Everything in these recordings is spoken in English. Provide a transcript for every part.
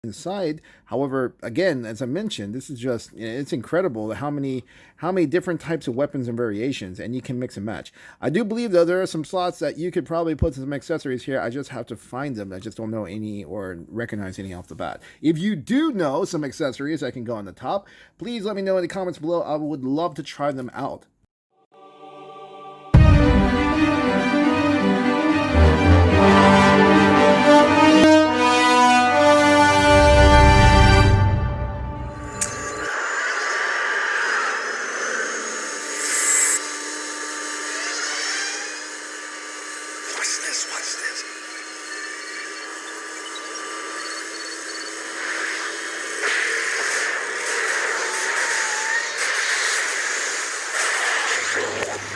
inside. However, again, as I mentioned, this is just, it's incredible how many different types of weapons and variations, and you can mix and match. I do believe though there are some slots that you could probably put some accessories here. I just have to find them. I just don't know any or recognize any off the bat. If you do know some accessories that can go on the top, please let me know in the comments below. I would love to try them out. Watch this.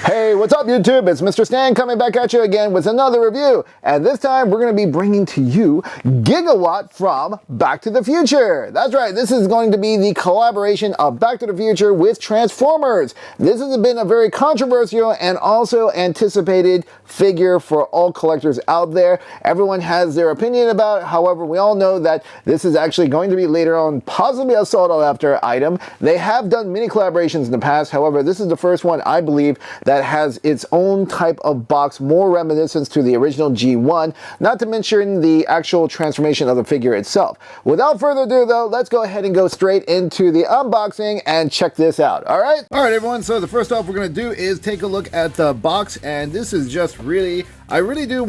Hey, what's up YouTube? It's Mr. Stan coming back at you again with another review. And this time we're going to be bringing to you Gigawatt from Back to the Future. That's right, this is going to be the collaboration of Back to the Future with Transformers. This has been a very controversial and also anticipated figure for all collectors out there. Everyone has their opinion about it. However, we all know that this is actually going to be later on possibly a sought after item. They have done many collaborations in the past. However, this is the first one I believe that has its own type of box, more reminiscence to the original G1, not to mention the actual transformation of the figure itself. Without further ado though, let's go ahead and go straight into the unboxing and check this out. All right everyone, so the first off we're going to do is take a look at the box, and this is just really, I really do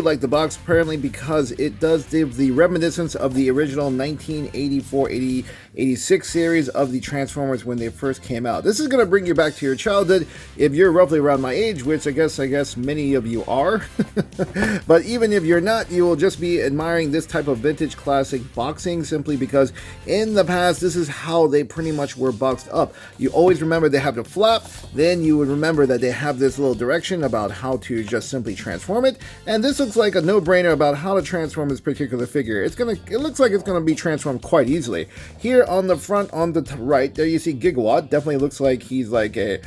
like the box apparently because it does give the reminiscence of the original 1984-86 series of the Transformers when they first came out. This is going to bring you back to your childhood if you're roughly around my age, which I guess many of you are. But even if you're not, you will just be admiring this type of vintage classic boxing simply because in the past this is how they pretty much were boxed up. You always remember they have the flap, then you would remember that they have this little direction about how to just simply transform it, and this looks like a no-brainer about how to transform this particular figure. It looks like it's gonna be transformed quite easily. Here on the front, on the right, there you see Gigawatt. Definitely looks like he's like a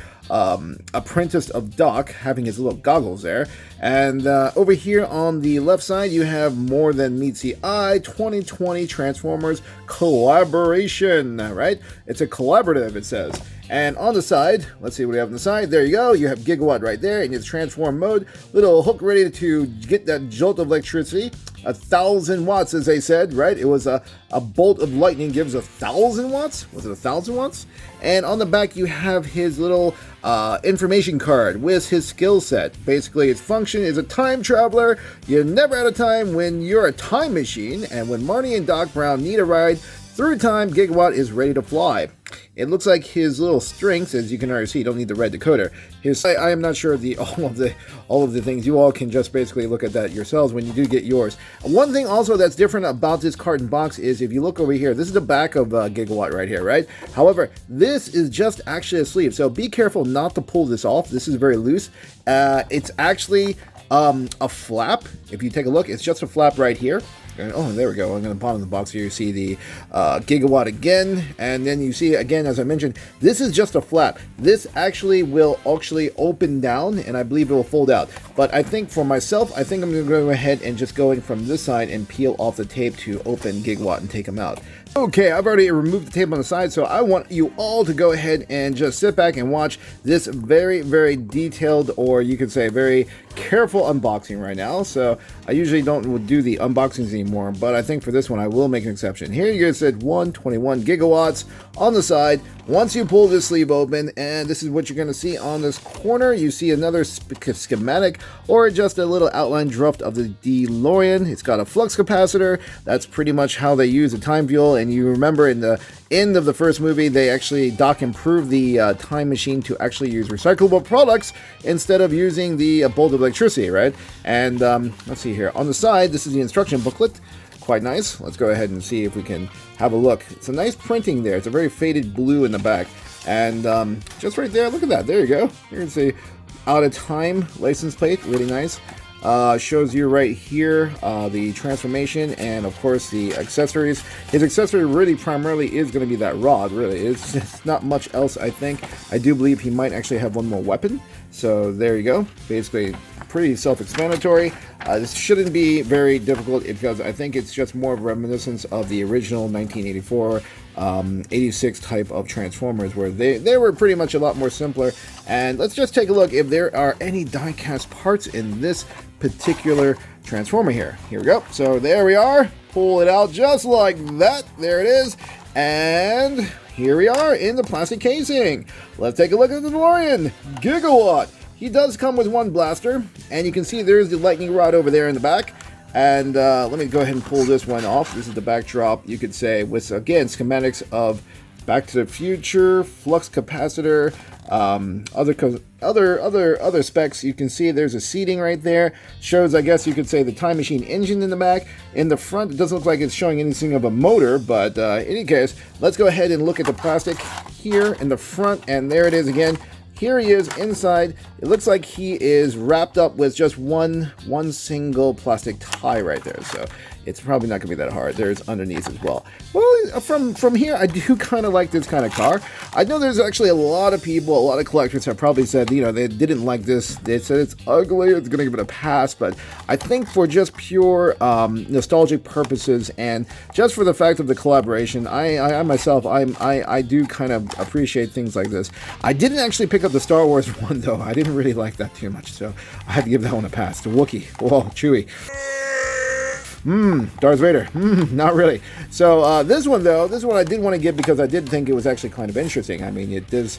apprentice of Doc, having his little goggles there. And over here on the left side, you have more than meets the eye 2020 Transformers collaboration, right? It's a collaborative, it says. And on the side, let's see what we have on the side. There you go. You have Gigawatt right there in its transform mode. Little hook ready to get that jolt of electricity. 1,000 watts, as they said, right? It was a bolt of lightning gives 1,000 watts. Was it 1,000 watts? And on the back, you have his little information card with his skill set. Basically, its function is a time traveler. You're never out of time when you're a time machine. And when Marty and Doc Brown need a ride through time, Gigawatt is ready to fly. It looks like his little strengths, as you can already see, you don't need the red decoder. I am not sure of all of the things. You all can just basically look at that yourselves when you do get yours. One thing also that's different about this carton box is if you look over here, this is the back of Gigawatt right here, right? However, this is just actually a sleeve, so be careful not to pull this off. This is very loose. It's actually a flap. If you take a look, it's just a flap right here. Oh, there we go. On the bottom of the box here, you see the Gigawatt again, and then you see again, as I mentioned, this is just a flap. This actually will open down, and I believe it will fold out. But I think for myself, I think I'm going to go ahead and just go in from this side and peel off the tape to open Gigawatt and take him out. Okay, I've already removed the tape on the side, so I want you all to go ahead and just sit back and watch this very, very detailed, or you could say very careful unboxing right now. So I usually don't do the unboxings anymore, but I think for this one I will make an exception. Here you guys said 121 gigawatts on the side. Once you pull this sleeve open, and this is what you're going to see on this corner, you see another schematic or just a little outline draft of the DeLorean. It's got a flux capacitor. That's pretty much how they use the time fuel. And you remember in the end of the first movie, Doc improved the time machine to actually use recyclable products instead of using the bolt of electricity, right? And let's see here on the side, this is the instruction booklet. Quite nice. Let's go ahead and see if we can have a look. It's a nice printing there. It's a very faded blue in the back, and just right there, look at that. There you go. You can see out of time license plate, really nice. Shows you right here the transformation and of course the accessories. His accessory really primarily is going to be that rod. Really, it's not much else. I think I do believe he might actually have one more weapon. So there you go. Basically pretty self-explanatory. This shouldn't be very difficult because I think it's just more of a reminiscence of the original 1984, 86 type of Transformers, where they were pretty much a lot more simpler. And let's just take a look if there are any die-cast parts in this particular Transformer here. Here we go. So there we are. Pull it out just like that. There it is. And here we are in the plastic casing. Let's take a look at the DeLorean Gigawatt. He does come with one blaster, and you can see there's the lightning rod over there in the back. And let me go ahead and pull this one off. This is the backdrop, you could say, with, again, schematics of Back to the Future, flux capacitor, other specs. You can see there's a seating right there. Shows, I guess you could say, the Time Machine engine in the back. In the front, it doesn't look like it's showing anything of a motor, but in any case, let's go ahead and look at the plastic here in the front, and there it is again. Here he is inside. It looks like he is wrapped up with just one single plastic tie right there. So it's probably not going to be that hard. There's underneath as well. Well, from here, I do kind of like this kind of car. I know there's actually a lot of people, a lot of collectors have probably said, you know, they didn't like this. They said it's ugly, it's going to give it a pass. But I think for just pure nostalgic purposes and just for the fact of the collaboration, I myself, I do kind of appreciate things like this. I didn't actually pick up the Star Wars one, though. I didn't really like that too much, so I had to give that one a pass. The Wookiee. Whoa, Chewie. Darth Vader. Not really. So this one, though, I did want to give because I did think it was actually kind of interesting. I mean, it does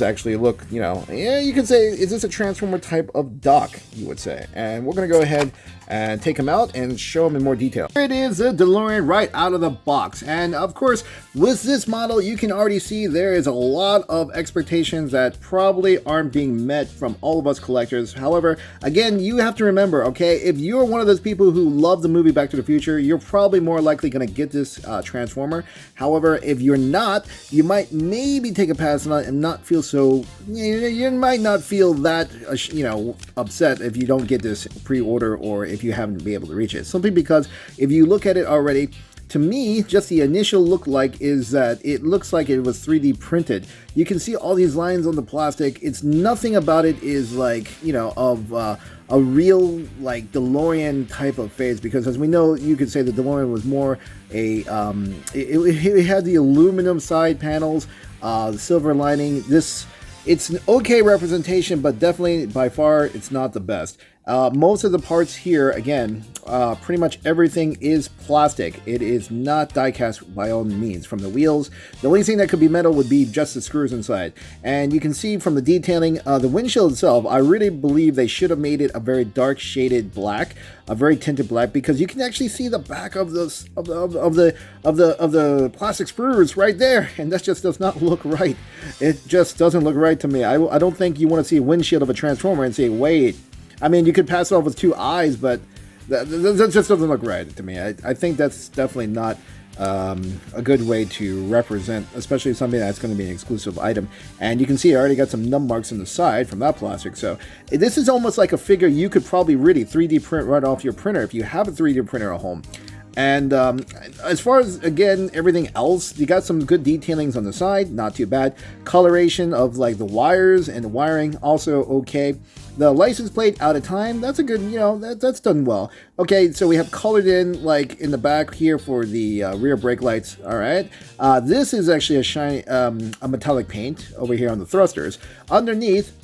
actually look, you know, yeah, you could say, is this a Transformer type of dock, you would say. And we're going to go ahead and take him out and show him in more detail. Here it is, the DeLorean right out of the box. And of course, with this model, you can already see there is a lot of expectations that probably aren't being met from all of us collectors. However, again, you have to remember, okay, if you're one of those people who love the movie Back to the Future, you're probably more likely going to get this Transformer. However, if you're not, you might maybe take a pass on it and not feel so, you might not feel that, you know, upset if you don't get this pre-order or if you haven't been able to reach it. Simply because if you look at it already, to me, just the initial look like is that it looks like it was 3D printed. You can see all these lines on the plastic. It's nothing about it is like, you know, of a real like DeLorean type of phase, because as we know, you could say the DeLorean was more a it had the aluminum side panels, the silver lining. It's an okay representation, but definitely by far it's not the best. Most of the parts here, again, pretty much everything is plastic. It is not die-cast by all means. From the wheels, the only thing that could be metal would be just the screws inside. And you can see from the detailing, the windshield itself, I really believe they should have made it a very dark shaded black, a very tinted black, because you can actually see the back of the plastic screws right there, and that just does not look right. It just doesn't look right to me. I don't think you want to see a windshield of a Transformer and say, wait. I mean, you could pass it off with two eyes, but that just doesn't look right to me. I think that's definitely not a good way to represent, especially something that's going to be an exclusive item. And you can see I already got some nub marks on the side from that plastic. So this is almost like a figure you could probably really 3D print right off your printer if you have a 3D printer at home. And as far as, again, everything else, you got some good detailings on the side, not too bad. Coloration of like the wires and the wiring, also okay. The license plate out of time, that's a good, you know, that's done well. Okay, so we have colored in like in the back here for the rear brake lights. All right, this is actually a shiny, a metallic paint over here on the thrusters. Underneath,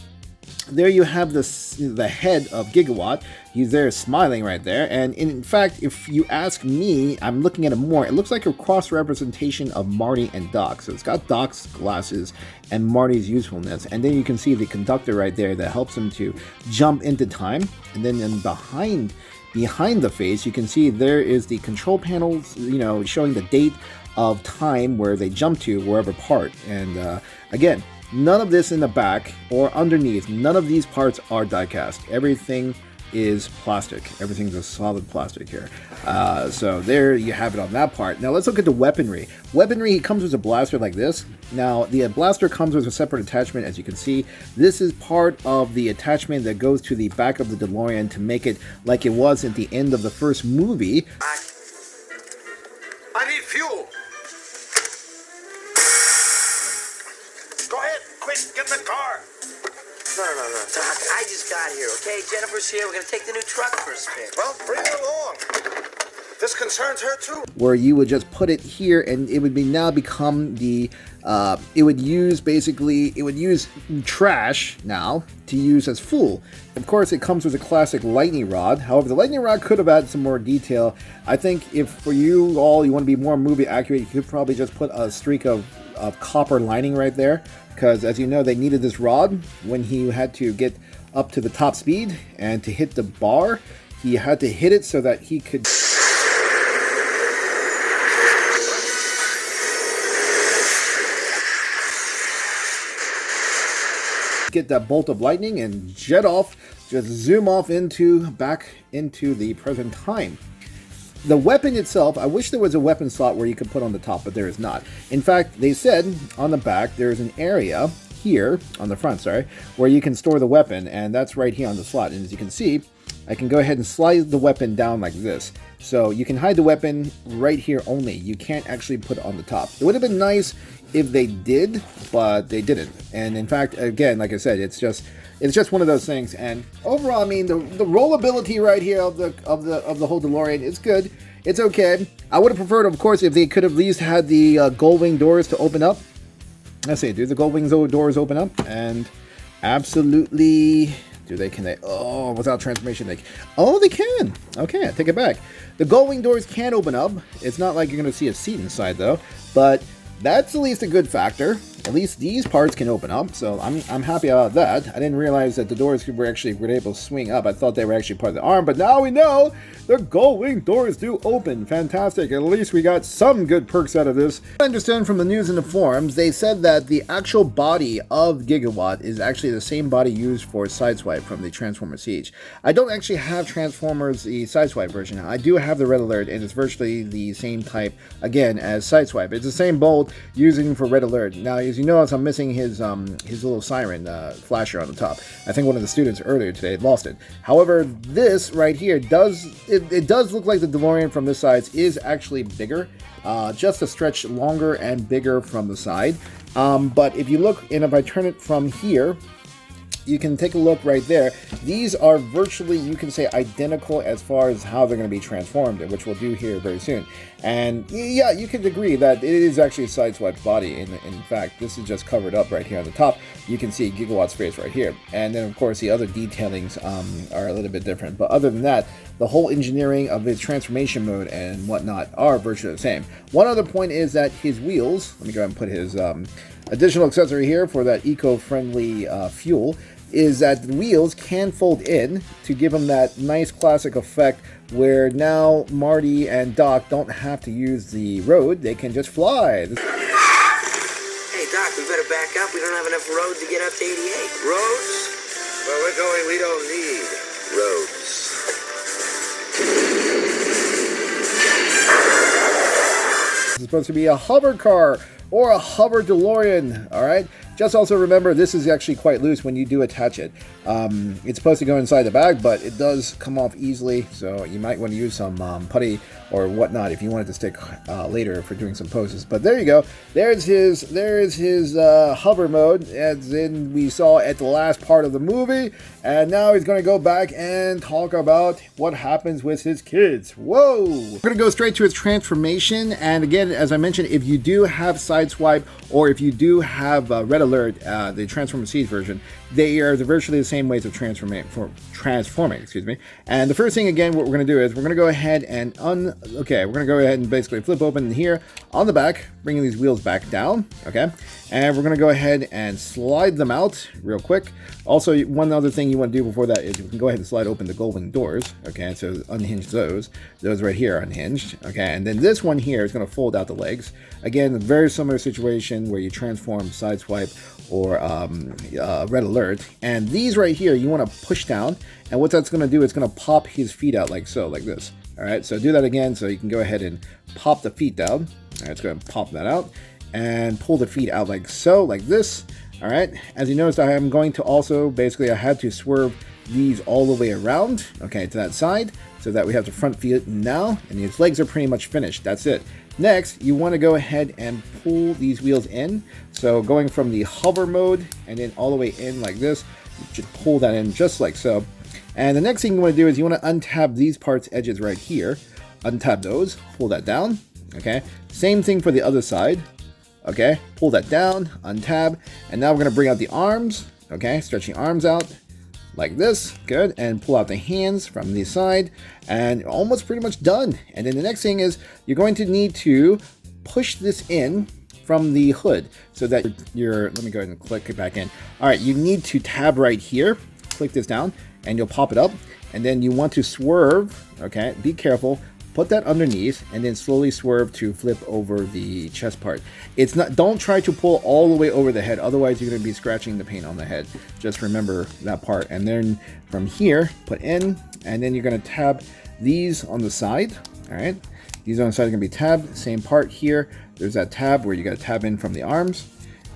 there you have the head of Gigawatt. He's there smiling right there. And in fact, if you ask me, I'm looking at it more. It looks like a cross representation of Marty and Doc. So it's got Doc's glasses and Marty's usefulness. And then you can see the conductor right there that helps him to jump into time. And then behind the face, you can see there is the control panels, you know, showing the date of time where they jump to wherever part. And again, none of this in the back or underneath, none of these parts are die-cast. Everything is plastic. Everything's a solid plastic here. So there you have it on that part. Now let's look at the weaponry. Weaponry comes with a blaster like this. Now the blaster comes with a separate attachment, as you can see. This is part of the attachment that goes to the back of the DeLorean to make it like it was at the end of the first movie. I need fuel. Go ahead, quick, get in the car. No. Doc, I just got here, okay? Jennifer's here. We're gonna take the new truck for a spin. Well, bring her along. This concerns her too. Where you would just put it here, and it would be now become the it would use trash now to use as fuel. Of course, it comes with a classic lightning rod. However, the lightning rod could have added some more detail. I think if for you all you want to be more movie accurate, you could probably just put a streak of copper lining right there, because as you know, they needed this rod when he had to get up to the top speed, and to hit the bar, he had to hit it so that he could get that bolt of lightning and jet off, just zoom off back into the present time. The weapon itself, I wish there was a weapon slot where you could put on the top, but there is not. In fact, they said on the back there's an area here, on the front, sorry, where you can store the weapon, and that's right here on the slot. And as you can see, I can go ahead and slide the weapon down like this. So you can hide the weapon right here only. You can't actually put it on the top. It would have been nice if they did, but they didn't. And in fact, again, like I said, it's just one of those things. And overall, I mean, the rollability right here of the whole DeLorean is good. It's okay. I would have preferred, of course, if they could have at least had the gold wing doors to open up. Let's see, do the gold wing doors open up? And absolutely, can they? Oh, without transformation, they can. Okay, I take it back. The gold wing doors can open up. It's not like you're going to see a seat inside though, but that's at least a good factor. At least these parts can open up, so I'm happy about that. I didn't realize that the doors were able to swing up. I thought they were actually part of the arm, but now we know the gold wing doors do open. Fantastic. At least we got some good perks out of this. I understand from the news and the forums, they said that the actual body of Gigawatt is actually the same body used for Sideswipe from the Transformers Siege. I don't actually have Transformers, the Sideswipe version. I do have the Red Alert, and it's virtually the same type, again, as Sideswipe. It's the same bolt using for Red Alert. Now, as you notice, I'm missing his little siren flasher on the top. I think one of the students earlier today lost it. However, this right here does look like the DeLorean from this side is actually bigger, just a stretch longer and bigger from the side. But if you look, and if I turn it from here, you can take a look right there. These are virtually, you can say, identical as far as how they're going to be transformed, which we'll do here very soon. And yeah, you can agree that it is actually a Sideswipe body. In fact, this is just covered up right here on the top. You can see Gigawatt's face right here. And then, of course, the other detailings are a little bit different. But other than that, the whole engineering of his transformation mode and whatnot are virtually the same. One other point is that his wheels, let me go ahead and put his additional accessory here for that eco-friendly fuel, is that the wheels can fold in to give them that nice classic effect where now Marty and Doc don't have to use the road, they can just fly. Hey Doc, we better back up. We don't have enough road to get up to 88. Roads? Where we're going, we don't need roads. It's supposed to be a hover car or a hover DeLorean, all right? Just also remember, this is actually quite loose when you do attach it. It's supposed to go inside the bag, but it does come off easily, so you might want to use some putty or whatnot if you want it to stick later for doing some poses. But there you go. There's his hover mode, as in we saw at the last part of the movie. And now he's going to go back and talk about what happens with his kids. Whoa! We're going to go straight to his transformation. And again, as I mentioned, if you do have Sideswipe or if you do have Red Alert, the Transformers Siege version, they are virtually the same ways of transforming, excuse me. And the first thing, again, what we're going to do is we're going to go ahead and we're going to go ahead and basically flip open here on the back, bringing these wheels back down, okay? And we're going to go ahead and slide them out real quick. Also, one other thing you want to do before that is you can go ahead and slide open the gold wing doors, okay? So unhinge those right here are unhinged, okay? And then this one here is going to fold out the legs. Again, a very similar situation where you transform Sideswipe or Red Alert. And these right here, you want to push down. And what that's going to do, it's going to pop his feet out like so, like this. All right, so do that again so you can go ahead and pop the feet down. All right, let's go ahead and pop that out and pull the feet out like so, like this. All right, as you noticed, I am going to also, basically I had to swerve these all the way around, okay, to that side, so that we have the front feet now, and these legs are pretty much finished. That's it. Next, you want to go ahead and pull these wheels in. So going from the hover mode and then all the way in like this, Just pull that in just like so. And the next thing you want to do is you want to untab these parts edges right here. Untab those, pull that down. Okay, same thing for the other side. Okay, pull that down, untab, and now we're going to bring out the arms. Okay, stretching arms out like this. Good. And pull out the hands from the side, and almost pretty much done. And then the next thing is you're going to need to push this in from the hood so that let me go ahead and click it back in. All right, you need to tab right here, click this down, and you'll pop it up. And then you want to swerve. Okay, be careful. Put that underneath and then slowly swerve to flip over the chest part. It's not, don't try to pull all the way over the head, otherwise you're going to be scratching the paint on the head. Just remember that part. And then from here, put in, and then you're going to tab these on the side. All right, these on the side are going to be tabbed. Same part here. There's that tab where you got to tab in from the arms,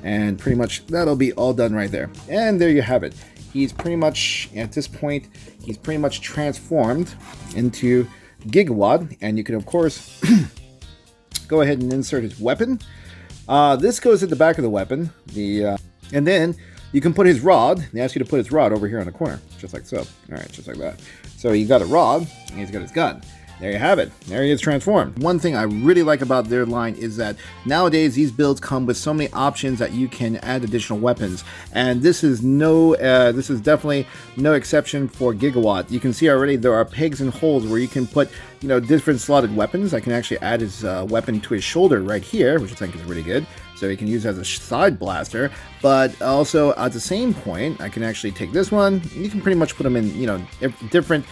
and pretty much that'll be all done right there. And there you have it. He's pretty much, at this point, he's pretty much transformed into Gigawatt, and you can of course go ahead and insert his weapon. This goes at the back of the weapon, and then you can put his rod. They ask you to put his rod over here on the corner, just like so. All right, just like that. So you got a rod, and he's got his gun. There you have it. There he is transformed. One thing I really like about their line is that nowadays these builds come with so many options that you can add additional weapons, and this is definitely no exception for Gigawatt. You can see already there are pegs and holes where you can put, you know, different slotted weapons. I can actually add his weapon to his shoulder right here, which I think is really good. So he can use it as a side blaster, but also at the same point, I can actually take this one. You can pretty much put them in, you know, different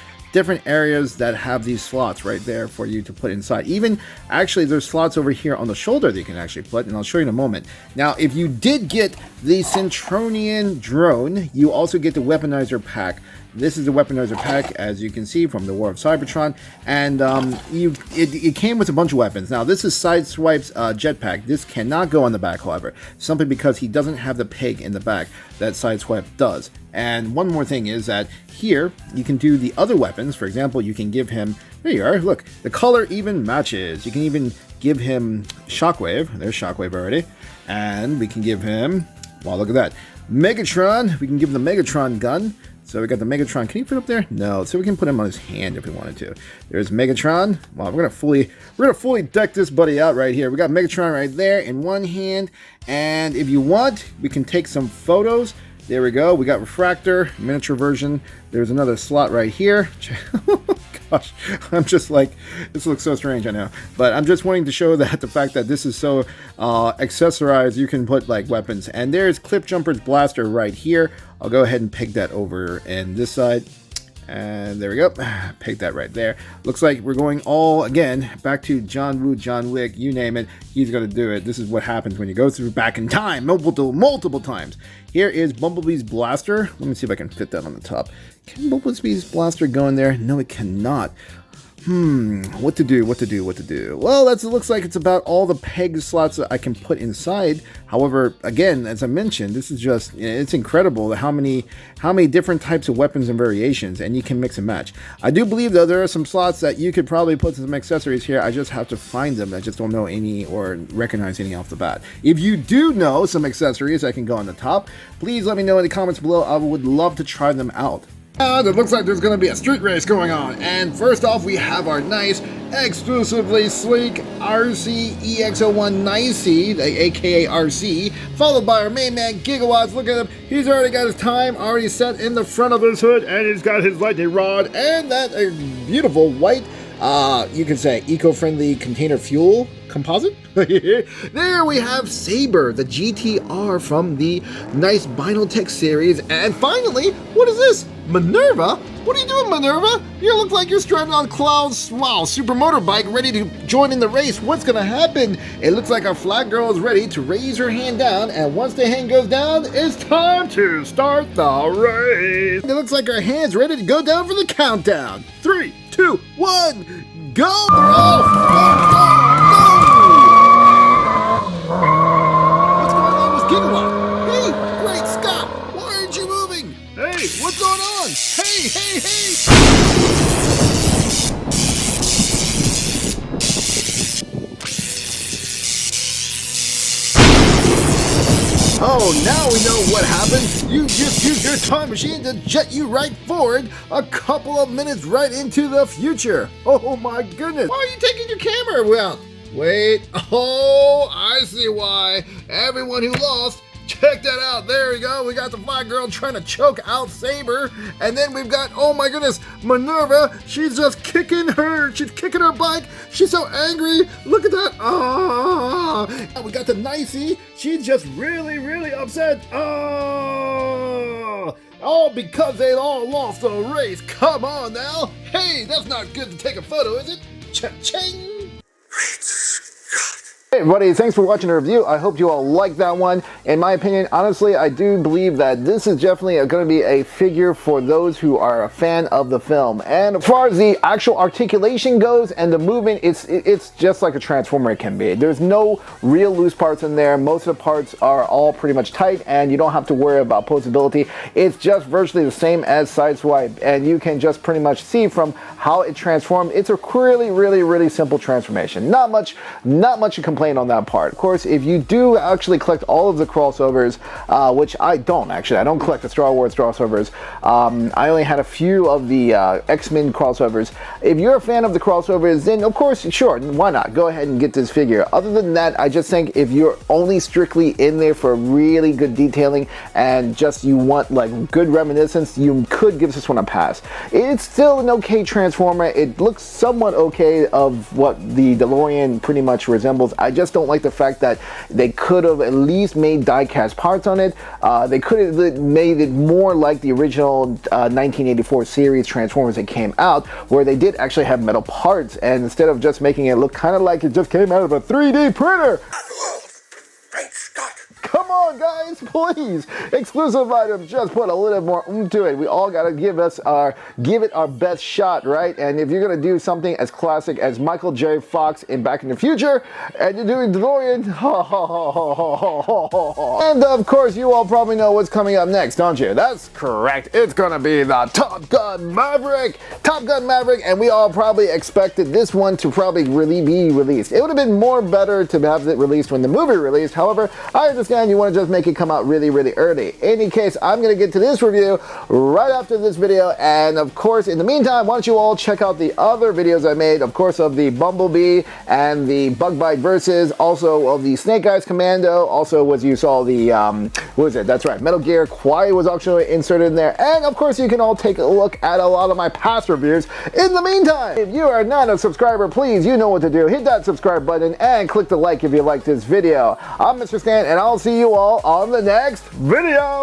areas that have these slots right there for you to put inside. Even actually there's slots over here on the shoulder that you can actually put, and I'll show you in a moment. Now, if you did get the Centronian drone, you also get the weaponizer pack. This is the weaponizer pack, as you can see from the War of Cybertron, and it came with a bunch of weapons. Now, this is Sideswipe's jetpack. This cannot go on the back, however, simply because he doesn't have the peg in the back that Sideswipe does. And one more thing is that here you can do the other weapons. For example, you can give him, there you are, look, the color even matches. You can even give him Shockwave. There's Shockwave already. And we can give him, wow, look at that, Megatron. We can give him the Megatron gun. So we got the Megatron. Can you put it up there? No. So we can put him on his hand if we wanted to. There's Megatron. Well, we're gonna fully deck this buddy out right here. We got Megatron right there in one hand, and if you want, we can take some photos. There we go. We got Refractor, miniature version. There's another slot right here. Gosh, I'm just like, this looks so strange, I know. But I'm just wanting to show that the fact that this is so accessorized, you can put like weapons. And there's Clip Jumper's blaster right here. I'll go ahead and peg that over in this side. And there we go. Peg that right there. Looks like we're going all, again, back to John Woo, John Wick, you name it. He's going to do it. This is what happens when you go through back in time multiple times. Here is Bumblebee's blaster. Let me see if I can fit that on the top. Can Bumblebee's blaster go in there? No, it cannot. What to do? Well, it looks like it's about all the peg slots that I can put inside. However, again, as I mentioned, this is just, it's incredible how many different types of weapons and variations, and you can mix and match. I do believe, though, there are some slots that you could probably put some accessories here. I just have to find them. I just don't know any or recognize any off the bat. If you do know some accessories that can go on the top, please let me know in the comments below. I would love to try them out. It looks like there's going to be a street race going on, and first off we have our nice, exclusively sleek RC EX01 Nicey, aka RC, followed by our main man Gigawatts. Look at him, he's already got his time already set in the front of his hood, and he's got his lightning rod, and that beautiful white, you can say eco-friendly container fuel composite. There we have Saber, the GTR from the nice Binotech series, and finally, what is this? Minerva? What are you doing, Minerva? You look like you're stranded on Cloud's, wow, super motorbike, ready to join in the race. What's gonna happen? It looks like our flag girl is ready to raise her hand down, and once the hand goes down, it's time to start the race. It looks like our hand's ready to go down for the countdown. 3, 2, 1, go! They're off! Go! What's going on with Gigawatt? Hey, great Scott! Why aren't you moving? Hey, what's going on? Hey! Oh, now we know what happens. You just use your time machine to jet you right forward a couple of minutes right into the future. Oh my goodness. Why are you taking your camera? Well, wait. Oh, I see why. Everyone who lost, check that out. There we go. We got the fly girl trying to choke out Saber. And then we've got, oh my goodness, Minerva. She's just kicking her bike. She's so angry. Look at that. Ah. And we got the Nicey. She's just really, really upset. Ah. All because they all lost the race. Come on now. Hey, that's not good to take a photo, is it? Cha-ching. Hey everybody, thanks for watching the review. I hope you all liked that one. In my opinion, honestly, I do believe that this is definitely going to be a figure for those who are a fan of the film. And as far as the actual articulation goes and the movement, it's just like a Transformer can be. There's no real loose parts in there. Most of the parts are all pretty much tight and you don't have to worry about posability. It's just virtually the same as Sideswipe, and you can just pretty much see from how it transformed. It's a really, really, really simple transformation. Not much to complain on that part. Of course, if you do actually collect all of the crossovers, which I don't actually, I don't collect the Star Wars crossovers. I only had a few of the X-Men crossovers. If you're a fan of the crossovers, then of course, sure, why not? Go ahead and get this figure. Other than that, I just think if you're only strictly in there for really good detailing and just you want like good reminiscence, you could give this one a pass. It's still an okay Transformer. It looks somewhat okay of what the DeLorean pretty much resembles. I just don't like the fact that they could have at least made die-cast parts on it. They could have made it more like the original 1984 series Transformers that came out, where they did actually have metal parts, and instead of just making it look kind of like it just came out of a 3D printer. Great Scott! Come on, guys, please. Exclusive items just put a little more to it. We all gotta give it our best shot, right? And if you're gonna do something as classic as Michael J. Fox in Back in the Future, and you're doing DeLorean, and of course, you all probably know what's coming up next, don't you? That's correct. It's gonna be the Top Gun Maverick. Top Gun Maverick, and we all probably expected this one to probably really be released. It would have been more better to have it released when the movie released. However, I understand you want to just make it come out really, really early. In any case, I'm going to get to this review right after this video, and of course, in the meantime, why don't you all check out the other videos I made, of course, of the Bumblebee and the Bug Bite Versus, also of the Snake Eyes Commando, also as you saw the, what was it? That's right, Metal Gear Quiet was actually inserted in there, and of course, you can all take a look at a lot of my past reviews. In the meantime, if you are not a subscriber, please, you know what to do. Hit that subscribe button and click the like if you like this video. I'm Mr. Stan, and I'll see you all on the next video.